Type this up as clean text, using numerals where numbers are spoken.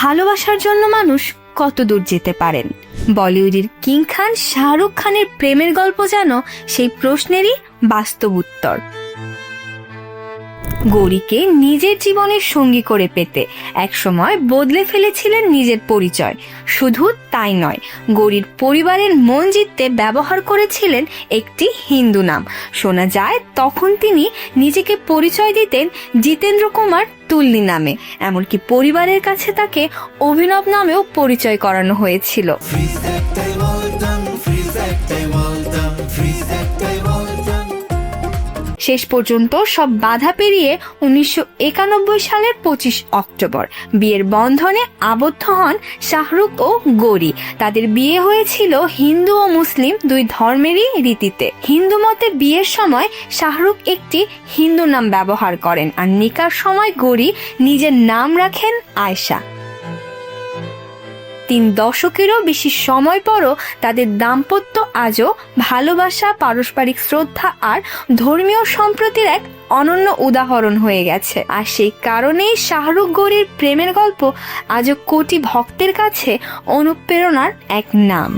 ভালোবাসার জন্য মানুষ কত দূর যেতে পারেন। বলিউডের কিং খান শাহরুখ খানের প্রেমের গল্প যেন সেই প্রশ্নেরই বাস্তব উত্তর। গৌরীকে নিজের জীবনের সঙ্গী করে পেতে একসময় বদলে ফেলেছিলেন নিজের পরিচয়। শুধু তাই নয়, গৌরীর পরিবারের মন জিততে ব্যবহার করেছিলেন একটি হিন্দু নাম। শোনা যায় তখন তিনি নিজেকে পরিচয় দিতেন জিতেন্দ্র কুমার তুল্লি নামে। এমনকি পরিবারের কাছে তাকে অভিনব নামেও পরিচয় করানো হয়েছিল। শেষ পর্যন্ত সব বাধা পেরিয়ে 1991 সালের 25 অক্টোবর বিয়ের বন্ধনে আবদ্ধ হন শাহরুখ ও গৌরী। তাদের বিয়ে হয়েছিল হিন্দু ও মুসলিম দুই ধর্মেরই রীতিতে। হিন্দু মতে বিয়ের সময় শাহরুখ একটি হিন্দু নাম ব্যবহার করেন, আর নিকার সময় গৌরী নিজের নাম রাখেন আয়েশা। 3 দশকেরও বেশি সময় পরও তাদের দাম্পত্য আজও ভালোবাসা, পারস্পরিক শ্রদ্ধা আর ধর্মীয় সম্প্রীতির এক অনন্য উদাহরণ হয়ে গেছে। আর সেই কারণেই শাহরুখ গৌরীর প্রেমের গল্প আজও কোটি ভক্তের কাছে অনুপ্রেরণার এক নাম।